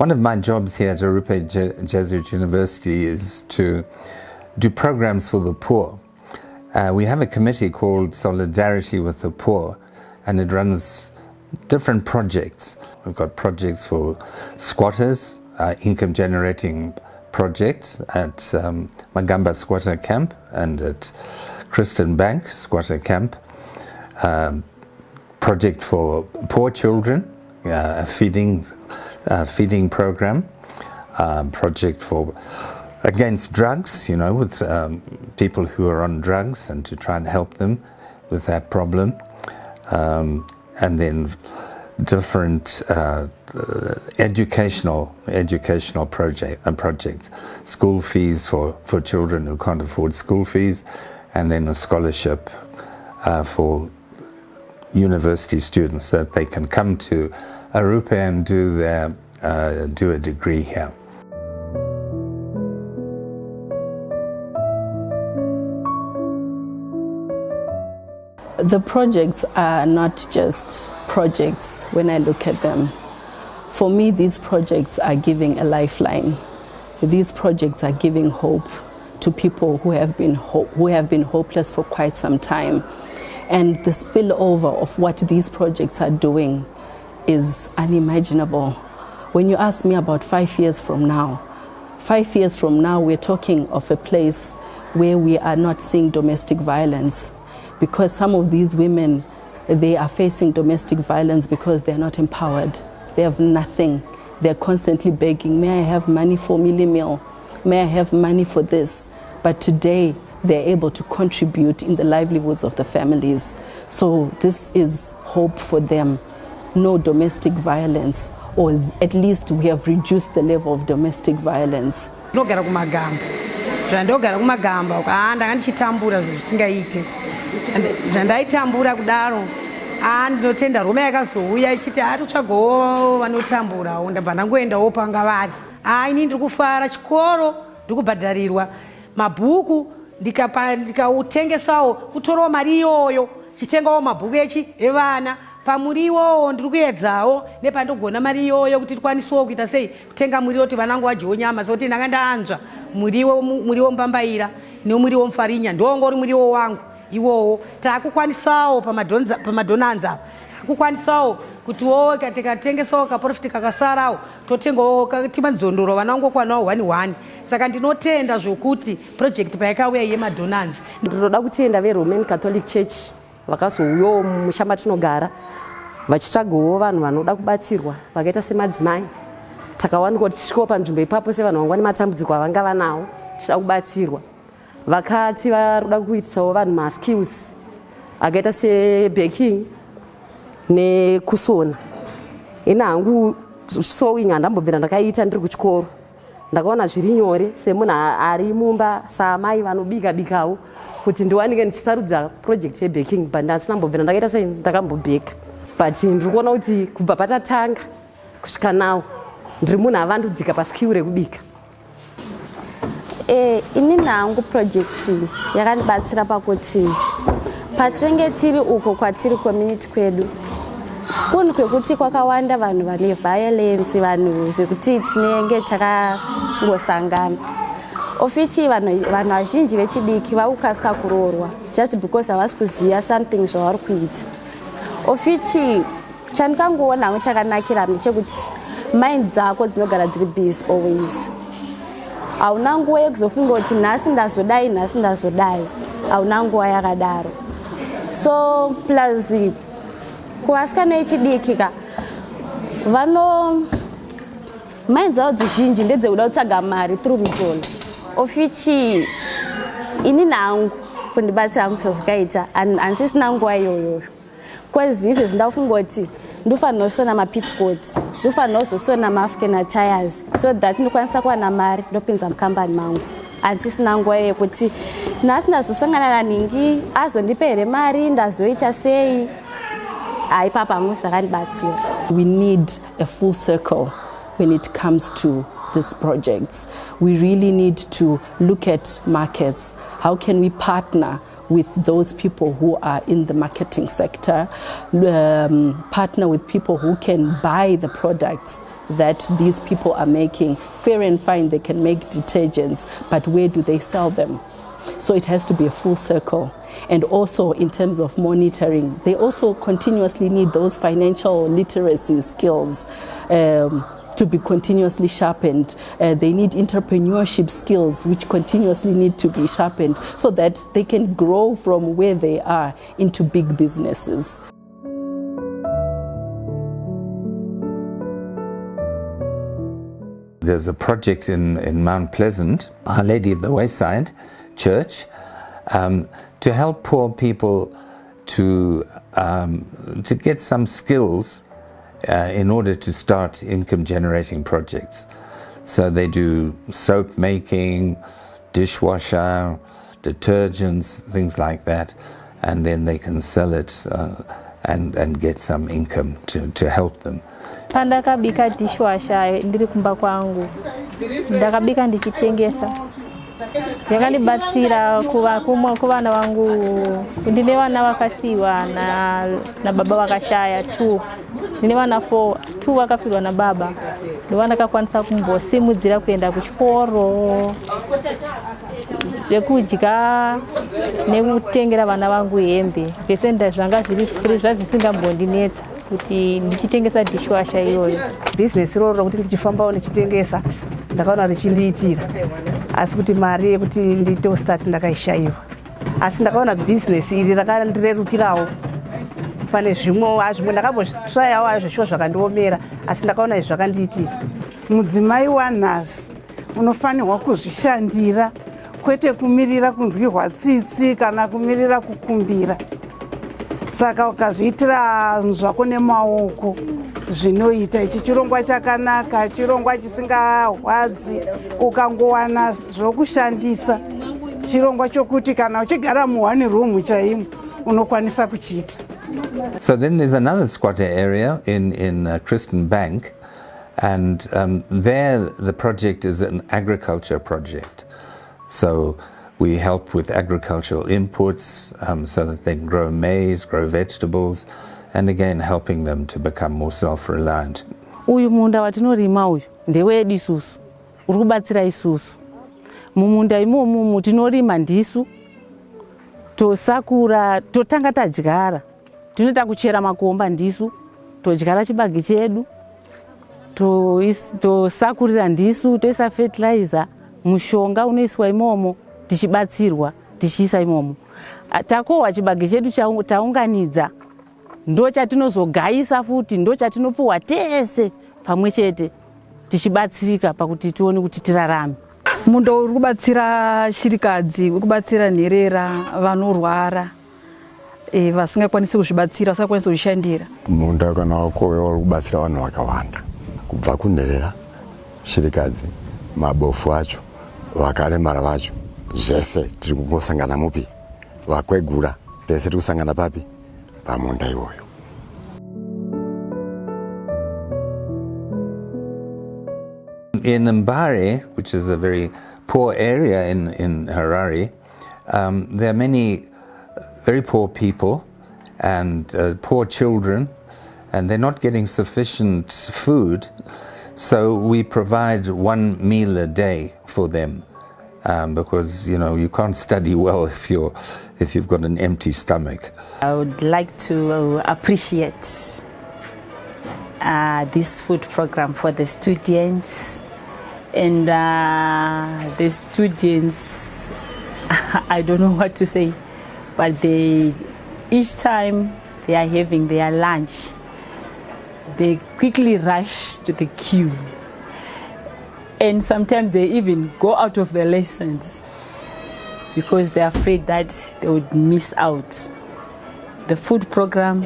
One of my jobs here at Arrupe Jesuit University is to do programs for the poor. We have a committee called Solidarity with the Poor, and it runs different projects. We've got projects for squatters, income generating projects at Magamba Squatter Camp and at Kristen Bank Squatter Camp. Project for poor children, a feeding program. Project for against drugs, with people who are on drugs, and to try and help them with that problem. And then different educational projects, school fees for children who can't afford school fees, and then a scholarship for university students so that they can come to Arrupe and do a degree here. The projects are not just projects when I look at them. For me, these projects are giving a lifeline. These projects are giving hope to people who have been hopeless for quite some time. And the spillover of what these projects are doing is unimaginable. When you ask me about 5 years from now, we're talking of a place where we are not seeing domestic violence, because some of these women, they are facing domestic violence because they're not empowered. They have nothing. They're constantly begging, may I have money for mealie meal? May I have money for this? But today, they're able to contribute in the livelihoods of the families. So this is hope for them. No domestic violence, or at least we have reduced the level of domestic violence. Ndogara kumagamba ndanga ndichitambura zvisingaite zvandaitambura kudaro ndinotenda rume yakazouya ichiti totsvagawo vanotamburawo ndabva ndangoendawo panga vari. Ini ndiri kufara, chikoro ndiri kubhadharirwa, mabhuku ndikautengesawo kutorawo mari iyoyo chitengawo mabhuku evana. Pamuriwo ndiri kuedzawo nepandogona mari iyoyo kuti tikwanisewo kuita sei kutenga muriwo kuti vanangu vadyewo nyama, sokuti ndanga ndaanzva muriwo mbambaira nemuriwo mufarinya ndongori muriwo wangu iwowo. Takukwanisawo pamadonanza kukwanisawo kutiwo tikatengesawo kaprofiti kakasarawo totengawo timadzondoro vanangu kwanawo 1-1. Saka ndinotenda zvokuti project payakauya yemadonanzi. Ndinoda kutenda veRoman Catholic Church vakazouyawo mumusha matinogara vachitsvagawo vanhu vanoda kubatsirwa vakaita semadzimai. Takawanikwa tichisvikawo panzvimbo ipapo sevanhu vanga vane matambudziko avanga vanawo tichida kubatsirwa. Vakati varoda kuitisawo vanhu maskills akaita sebaking nekusona. Ina hangu sewing handambobvira ndakaita ndiri kuchikoro. Ndakaona zviri nyore semunhu ari mumba saamai vanobika-bikawo kuti ndiwanike ndichisarudza project yebaking, but ndasina ndakaita sei ndakambobheka. But ndiri kuona kuti kubva patatanga kusvika nawo ndiri munhu avandudzika paskill rekubika. Ini nangu project yakandibatsira pakuti patinenge tiri uko kwatiri community kwedu kunhu kwekuti kwakawanda vanhu vane violence, vanhu zvekuti tinenge takangosangana. Ofichi vanhu vazhinji vechidiki vakukasika kuroorwa just because havasi kuziva something zvavari kuita. Ofichi chandikangoona chakanakira ndechekuti mind dzako dzinogara dziri busy always. Hauna nguva yekuzofunga kuti nhasi ndazodai, hauna nguva yakadaro. So plus kuvasikana vechidiki mind dzavo dzizhinji ndedzekuda kutsvaga mari through mitolo. Ofichi ini nangu kundibatsira hangu zvazvakaita handisisina nguva iyoyo. Kwezi izvo zvindafunga kuti ndofanira kusona mapitcoats, ndofanira kuzosona maafrican attires so that ndokwanisa kuwana mari ndopinza mukambani mangu. Handisisina nguva yekuti nhasi ndazosangana naningi azondipa here mari ndazoita sei. Haipapa hangu zvakandibatsira. We need a full circle when it comes to these projects. We really need to look at markets. How can we partner with those people who are in the marketing sector, partner with people who can buy the products that these people are making. Fair and fine, they can make detergents, but where do they sell them? So it has to be a full circle. And also in terms of monitoring, they also continuously need those financial literacy skills to be continuously sharpened. They need entrepreneurship skills which continuously need to be sharpened so that they can grow from where they are into big businesses. There's a project in Mount Pleasant, Our Lady of the Wayside Church, to help poor people to get some skills in order to start income generating projects. So they do soap making, dishwasher, detergents, things like that, and then they can sell it and get some income to help them. Pandakabika dishwasher ndiri kumba kwangu ndakabika ndichitengesa yakanibatsira kuvana vangu. Ndine vana vakasiwa na baba vakashaya 2, ndine vana 4, 2 vakafirwa na baba, ndovana kakwanisa kumbosimudzira kuenda kuchikoro, zvekudya nekutengera vana vangu hembe. Zvese zvanga zviri free zvisingambondinetsa kuti ndichitengesa dishwasher iyoyo. Business roro kuti ndichifambawo ndichitengesa ndakaona richindiitira, asi kuti mari yekuti ndiite start ndakaishayiwa. Asi ndakaona business iri rakandirerukirawo. Pane zvimwe ndakambozvitsayawo azvo zvakandiomera, asi ndakaona izvi zvakandiitira. Mudzimai wanhasi unofanirwa kuzvishandira, kwete kumirira kunzwirwa tsitsi kana kumirira kukumbira. Saka ukazviitira zvako nemaoko zvinoita, ichi chirongwa chakanaka, chirongwa chisingahwadzi, ukangowana zvokushandisa, chirongwa chokuti kana uchigara mu1 room chaimo unokwanisa kuchiita. So then there's another squatter area in Kristen Bank, and there the project is an agriculture project. So we help with agricultural inputs so that they can grow maize, grow vegetables, and again helping them to become more self-reliant. Uyu munda watinorima uyu ndewedu isusu, uri kubatsira isusu. Mumunda imomu tinorima ndisu, tosakura, totanga tadyara, tinoita kuchera makomba ndisu, todyara chibage chedu, tosakurira ndisu, toisa fertilizer, mushonga unoiswa imomo, tichibatsirwa, tichiisa imomo. Takohwa chibage chedu taunganidza, ndo chatinozogaisa futi, ndo chatinopuhwa tese pamwe chete, tichibatsirika pakuti tione kuti tirarame. Munda uri kubatsira shirikadzi, uri kubatsira nherera, vanorwara, vasingakwanisi kuzvibatsira, vasingakwanisi kuzvishandira. Munda kana wakowe uri kubatsira vanhu vakawanda, kubva kunherera, shirikadzi, mabofu acho, vakaremara vacho, zvese tiri kungosangana mupi, vakwegura, tese tiri kusangana papi, pamunda iwoyo. In Mbare, which is a very poor area in Harare, there are many very poor people and poor children, and they're not getting sufficient food. So we provide 1 meal a day for them, because you can't study well if you've got an empty stomach. I would like to appreciate this food program for the students. And the students, I don't know what to say, but each time they are having their lunch, they quickly rush to the queue. And sometimes they even go out of their lessons because they're afraid that they would miss out. The food program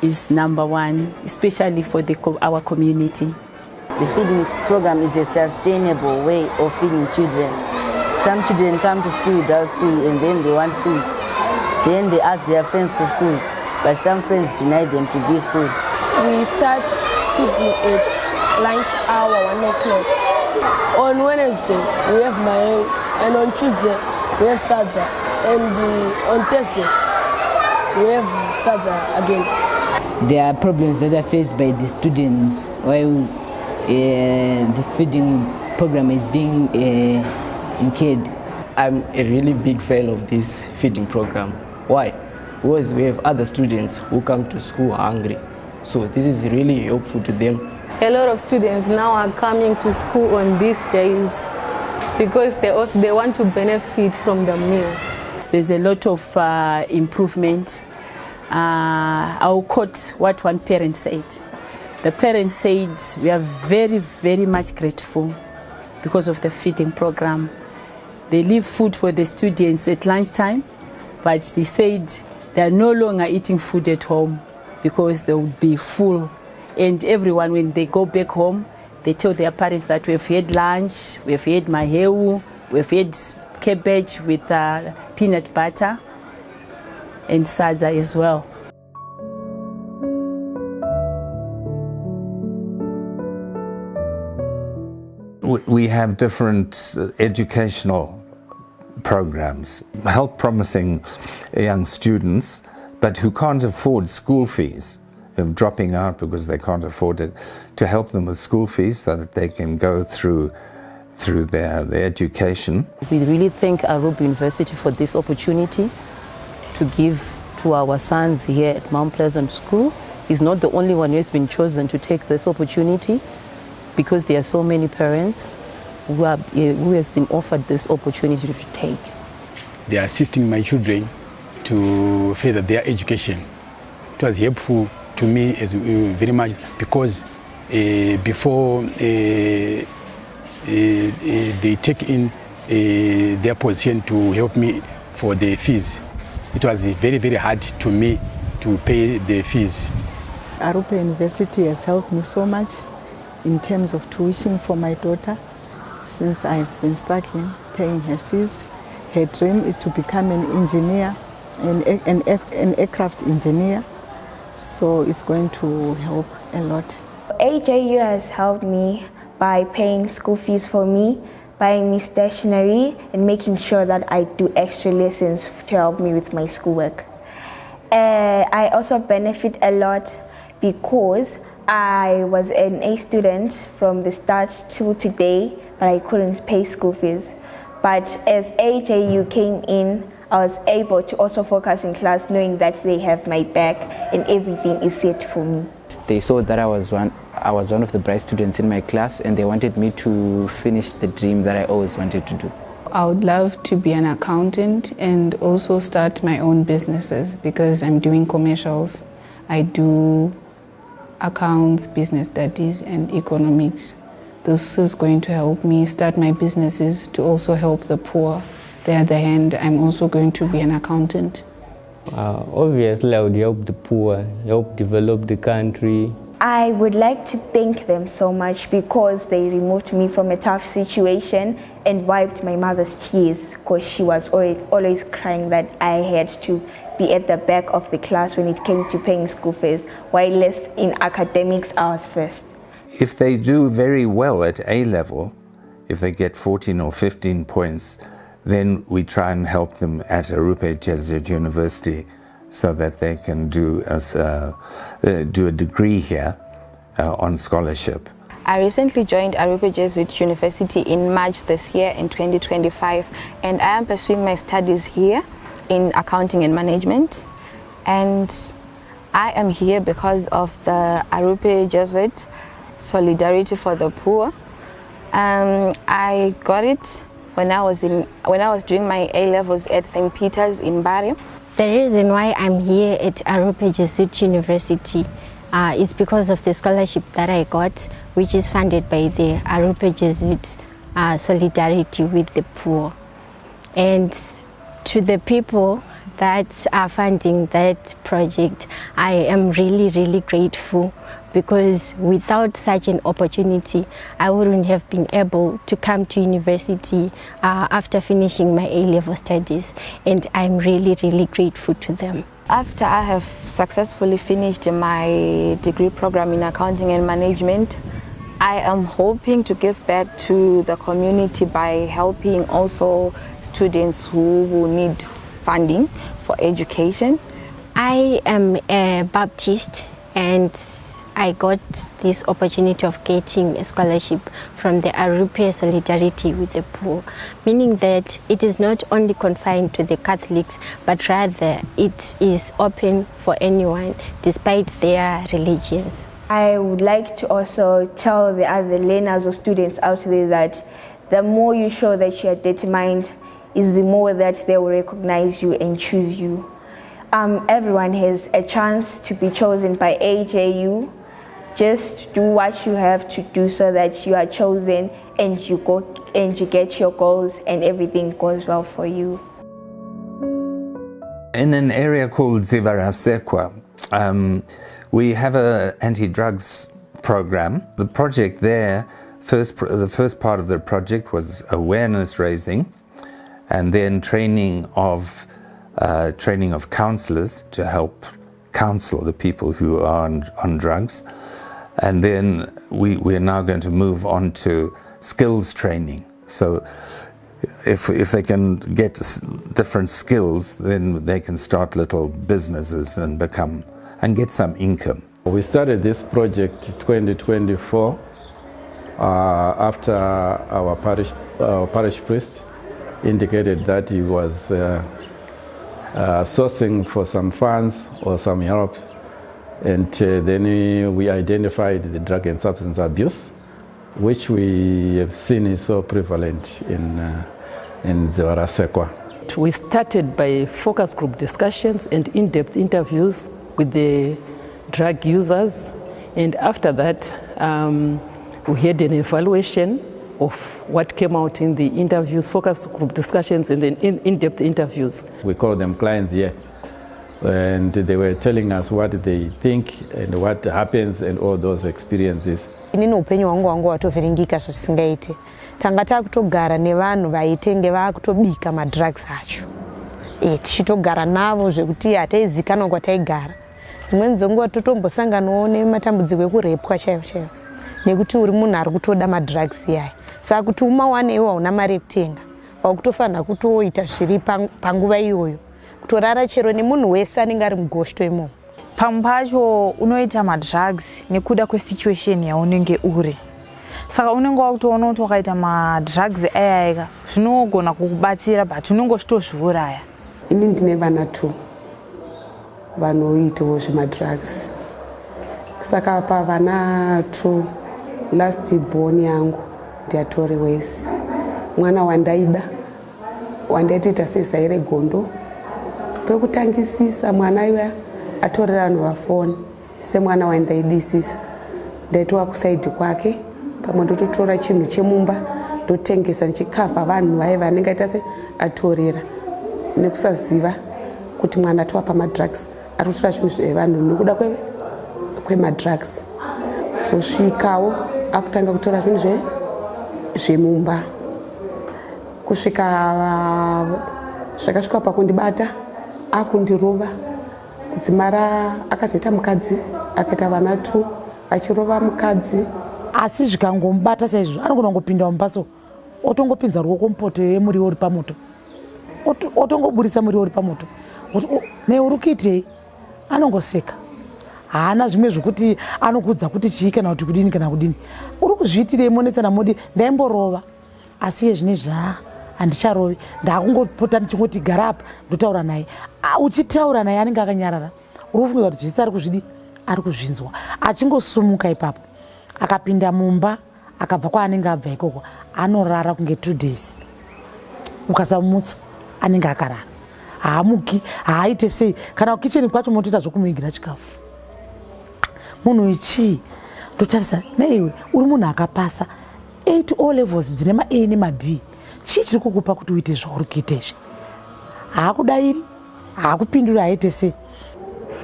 is #1, especially for our community. The feeding program is a sustainable way of feeding children. Some children come to school without food and then they want food. Then they ask their friends for food, but some friends deny them to give food. We start feeding at lunch hour, 1 o'clock. On Wednesday, we have Mayo, and on Tuesday, we have Sadza, And on Thursday, we have Sadza again. There are problems that are faced by the students while the feeding program is being incurred. I'm a really big fan of this feeding program. Why? Because we have other students who come to school hungry. So this is really helpful to them. A lot of students now are coming to school on these days because they want to benefit from the meal. There's a lot of improvement. I'll quote what one parent said. The parent said, we are very, very much grateful because of the feeding program. They leave food for the students at lunchtime, but they said they are no longer eating food at home because they would be full. And everyone, when they go back home, they tell their parents that we've had lunch, we've had maheu, we've had cabbage with peanut butter and sadza as well. We have different educational programs, help promising young students, but who can't afford school fees, dropping out because they can't afford it, to help them with school fees so that they can go through their education. We really thank Arrupe University for this opportunity to give to our sons here at Mount Pleasant School. He's not the only one who has been chosen to take this opportunity, because there are so many parents who has been offered this opportunity to take. They are assisting my children to further their education. It was helpful to me as very much because before they take in their position to help me for the fees, it was very, very hard to me to pay the fees. Arrupe University has helped me so much in terms of tuition for my daughter, since I've been struggling paying her fees. Her dream is to become an engineer, an aircraft engineer, so it's going to help a lot. AJU has helped me by paying school fees for me, buying me stationery, and making sure that I do extra lessons to help me with my schoolwork. I also benefit a lot because I was an A student from the start till today, but I couldn't pay school fees. But as AJU came in, I was able to also focus in class, knowing that they have my back and everything is set for me. They saw that I was one of the bright students in my class, and they wanted me to finish the dream that I always wanted to do. I would love to be an accountant and also start my own businesses, because I'm doing commercials. I do accounts, business studies, and economics. This is going to help me start my businesses to also help the poor. The other hand, I'm also going to be an accountant. Obviously, I would help the poor, help develop the country. I would like to thank them so much because they removed me from a tough situation and wiped my mother's tears, because she was always crying that I had to be at the back of the class when it came to paying school fees, while less in academics I was first. If they do very well at A level, if they get 14 or 15 points, then we try and help them at Arrupe Jesuit University so that they can do a degree here on scholarship. I recently joined Arrupe Jesuit University in March this year in 2025, and I am pursuing my studies here in accounting and management. And I am here because of the Arrupe Jesuit Solidarity for the Poor. I got it when I was doing my A-levels at St. Peter's in Bari. The reason why I'm here at Arrupe Jesuit University is because of the scholarship that I got, which is funded by the Arrupe Jesuit Solidarity with the Poor. And to the people that are funding that project, I am really, really grateful, because without such an opportunity, I wouldn't have been able to come to university after finishing my A-level studies, and I'm really, really grateful to them. After I have successfully finished my degree program in accounting and management, I am hoping to give back to the community by helping also students who need funding for education. I am a Baptist and I got this opportunity of getting a scholarship from the Arrupe Solidarity with the Poor, meaning that it is not only confined to the Catholics, but rather it is open for anyone despite their religions. I would like to also tell the other learners or students out there that the more you show that you are determined is the more that they will recognize you and choose you. Everyone has a chance to be chosen by AJU. Just do what you have to do so that you are chosen and you get your goals and everything goes well for you. In an area called Zivarasekwa, we have an anti-drugs program. The project there, the first part of the project was awareness raising, and then training of counselors to help counsel the people who are on drugs. And then we're now going to move on to skills training. So if they can get different skills, then they can start little businesses and get some income. We started this project 2024 after our parish priest indicated that he was sourcing for some funds or some help. And then we identified the drug and substance abuse, which we have seen is so prevalent in Zivarasekwa. We started by focus group discussions and in-depth interviews with the drug users, and after that we had an evaluation of what came out in the interviews, focus group discussions and then in-depth interviews. We call them clients here. And they were telling us what they think and what happens and all those experiences. Inini upenyu wangu watovhiringika zvisingaite. Tanga takutogara nevanhu vaitenge vakutobika madrugs acho. Tichitogara navo zvekuti hataizikanwa kwataigara. Dzimweni dzenguva totombosanganawo nematambudziko ekurepwa chaiwo chaiwo. Nekuti uri munhu ari kutoda madrugs iyaya. Saka kuti umawane iwe hauna mari yekutenga. Wakutofanira kutoita zviri panguva iyoyo. Kutorara chero nemunhu wese anenge ari mugosho imomo. Pamwe pacho unoita madrugs nekuda kwesituation yaunenge uri. Saka unenge wakutoona kuti wakaita madrugs aya zvinogona kukubatsira but unenge uchitozviuraya. Ini ndine vana 2 vanoitawo zvemadrugs. Saka pavana 2 last born yangu ndiatori wese. Mwana wandaida wandaitoita sezaire gondo. Pekutangisisa mwana iwe atorera vanhu vafoni semwana wandaidisisa. Ndaitwa kusaidi kwake pamwe ndototora chinhu chemumba ndotengesa nchikafa vanhu vaiva vanenge aita se atorera nekusaziva kuti mwana atova pamadrugs ari kutora chinhu zvevanhu nekuda kwemadrugs. Zosvikawo akutanga kutora zvinhu zvemumba kusvika zvakasvika pakundibata akundirova kudzimara akazoita mukadzi akaita vana 2 achirova mukadzi. Asi zvikangomubata saizvo anogona kungopinda mumbatso otongopinza ruoko mupoto yemuriwo uri pamoto otongoburisa muriwo uri pamoto ne uri kuitei anongoseka. Haana zvimwe zvokuti anokudza kuti chii kana kuti kudini kana kudini. Uri kuzviitirei monetsana modi ndaimborova asi yezvinezvi handicharovi ndakungopota ndichingoti gara apa ndotaura naye. Uchitaura naye anenge akanyarara uri kufunga kuti zvese ari kuzvidi ari kuzvinzwa. Achingosumuka ipapo akapinda mumba akabva kwaanenge abva ikoko anorara kunge 2 days. Ukasamutsa anenge akarara haamuki haaite sei kana kukicheni kwacho motoita zvokumuigira chikafu. Munhu ichi ndotarisa naiwe uri munhu akapasa 8 O levels dzine ma-A nema-B. Chii chiri kukupa kuti uite zvauri kuita izvi? Haakudairi haakupindura haite sei.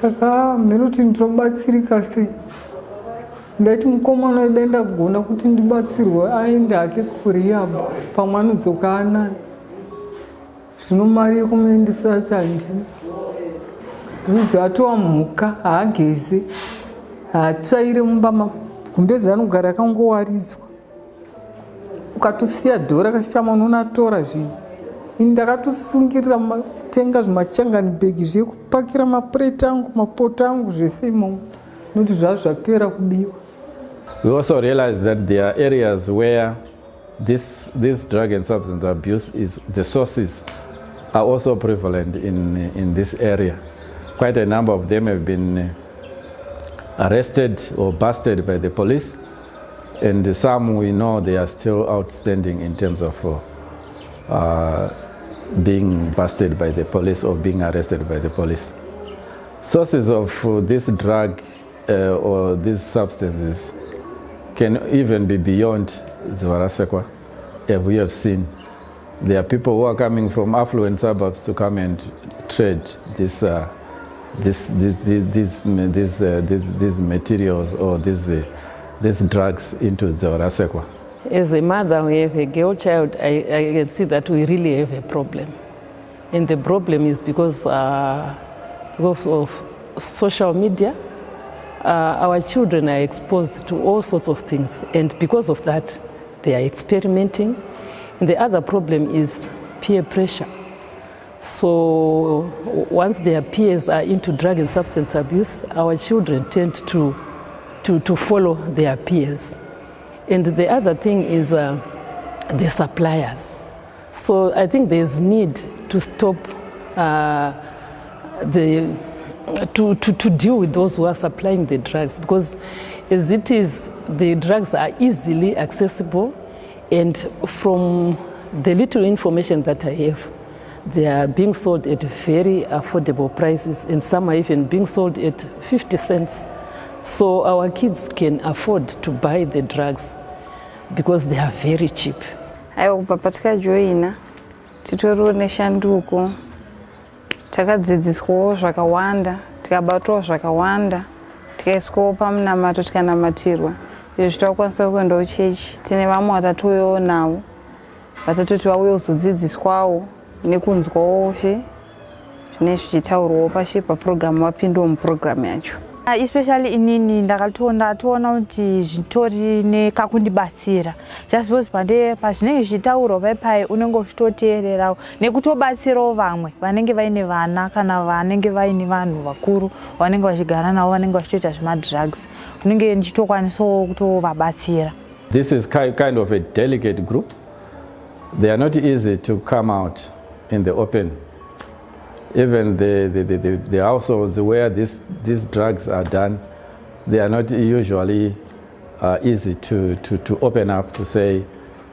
Saka ndinoti ndinobatsirika sei. Ndaiti mukomana wedu ndagona kuti ndibatsirwe aende hake kurihab pamwe anodzoka anani. Zvino mari yekumuendesa chandini. Zvidzi atova mhuka haageze haatsvaire mumba magumbezi anogara akangowaridzwa. Ukatosiya dhora kashama unoona atora zvinhu. Ini ndakatosungirira totenga zvimachangani bhegi zvekupakira mapureti angu mapoto angu zvese imomo nokuti zvazvapera kubiwa. We also realize that there are areas where this drug and substance abuse the sources are also prevalent in this area. Quite a number of them have been arrested or busted by the police, and some we know they are still outstanding in terms of being busted by the police or being arrested by the police. Sources of this drug or these substances can even be beyond Zvarasekwa, as we have seen. There are people who are coming from affluent suburbs to come and trade these materials or these drugs into Zvarasekwa. As a mother who have a girl child, I can see that we really have a problem. And the problem is because of social media. Our children are exposed to all sorts of things, and because of that, they are experimenting. And the other problem is peer pressure. So once their peers are into drug and substance abuse, our children tend to follow their peers. And the other thing is the suppliers. So I think there's need to stop to deal with those who are supplying the drugs, because as it is, the drugs are easily accessible, and from the little information that I have, they are being sold at very affordable prices, and some are even being sold at 50 cents. So our kids can afford to buy the drugs because they are very cheap. Aiwa kubva tikajoina titoriwo neshanduko, takadzidziswawo zvakawanda, tikabatwawo zvakawanda, tikaiswawo pamunamato tikanamatirwa. Izvi takukwanisa kuendawo chechi, tine vamwe vatatouyawo navo vatatoti vauye kuzodzidziswawo nekunzwawo zvinenge zvichitaurwawo pashi papurogiramu wapindawo mupurogiramu yacho. Especially inini ndatoona kuti zvitori nekakundibatsira. Just because pazvinenge zvichitaurwa paipai unenge uchitoteererawo nekutobatsirawo vamwe vanenge vaine vana kana vanenge vaine vanhu vakuru vanenge vachigara navo vanenge vachitoita zvemadrugs. Unenge ndichitokwanisawo kutovabatsira. This is kind of a delicate group. They are not easy to come out in the open. Even the households where these drugs are done, they are not usually easy to open up to say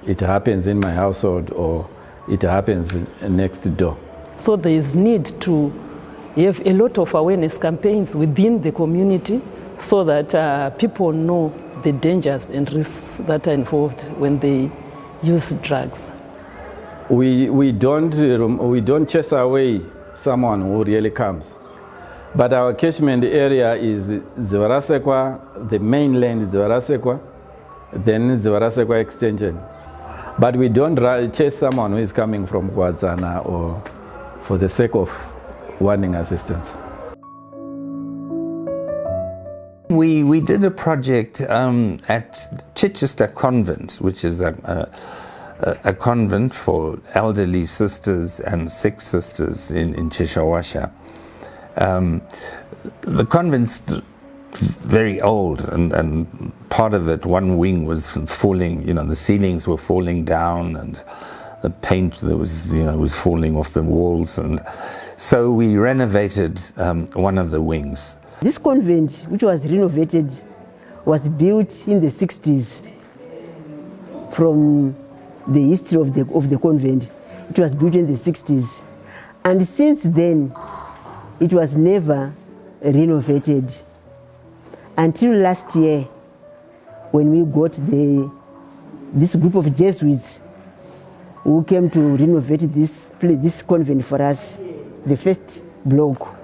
it happens in my household or it happens next door. So there is need to have a lot of awareness campaigns within the community so that people know the dangers and risks that are involved when they use drugs. We don't chase away someone who really comes. But our catchment area is Zvarasekwa, the mainland Zvarasekwa, then Zvarasekwa extension. But we don't chase someone who is coming from Kwazana or for the sake of wanting assistance. We did a project at Chichester Convent, which is a convent for elderly sisters and sick sisters in Cheshawasha. The convent's very old, and part of it, one wing was falling, the ceilings were falling down, and the paint that was falling off the walls, and so we renovated one of the wings. This convent, which was renovated, was built in the 60s. From the history of the convent, it was built in the 60s, and since then it was never renovated until last year when we got this group of Jesuits who came to renovate this convent for us, the first block.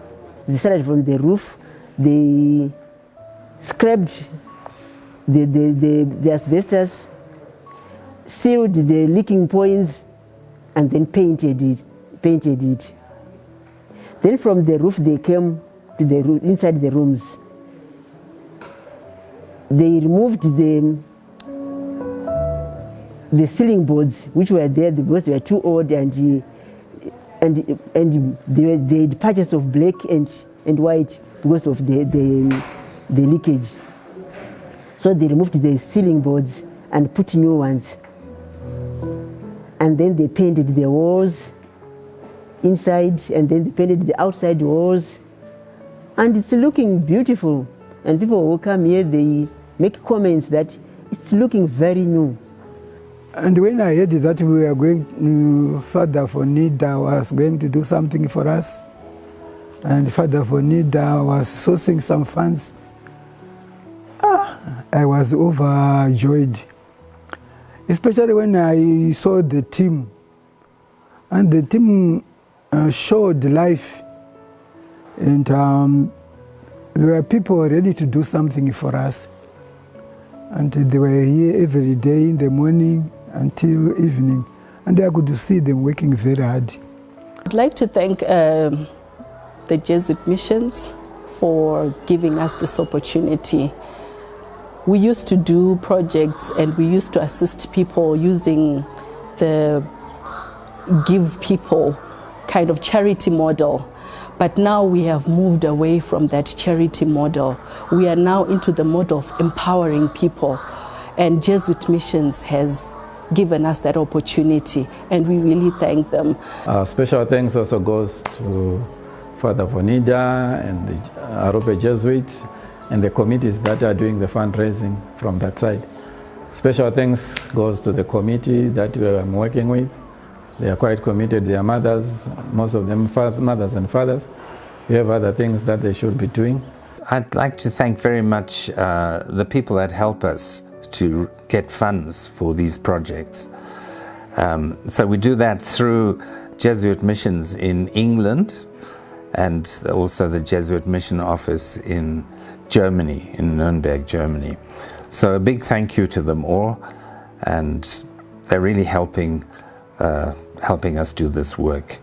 They started from the roof, they scraped the asbestos, sealed the leaking points, and then painted it. Then from the roof they came to the inside the rooms. They removed the ceiling boards which were there because they were too old and they had patches of black and white because of the leakage. So they removed the ceiling boards and put new ones. And then they painted the walls inside, and then they painted the outside walls. And it's looking beautiful. And people who come here, they make comments that it's looking very new. And when I heard that we were going, Father Fonida was going to do something for us, and Father Fonida was sourcing some funds, I was overjoyed. Especially when I saw the team, and the team showed life, and there were people ready to do something for us. And they were here every day in the morning until evening, and I could see them working very hard. I'd like to thank the Jesuit missions for giving us this opportunity. We used to do projects and we used to assist people using the give people kind of charity model. But now we have moved away from that charity model. We are now into the model of empowering people. And Jesuit Missions has given us that opportunity, and we really thank them. Special thanks also goes to Father Fonida and the Arrupe Jesuit and the committees that are doing the fundraising from that side. Special thanks goes to the committee that I'm working with. They are quite committed. They are mothers, most of them mothers and fathers. We have other things that they should be doing. I'd like to thank very much the people that help us to get funds for these projects. So we do that through Jesuit missions in England and also the Jesuit mission office in Germany, in Nuremberg, Germany. So a big thank you to them all, and they're really helping us do this work.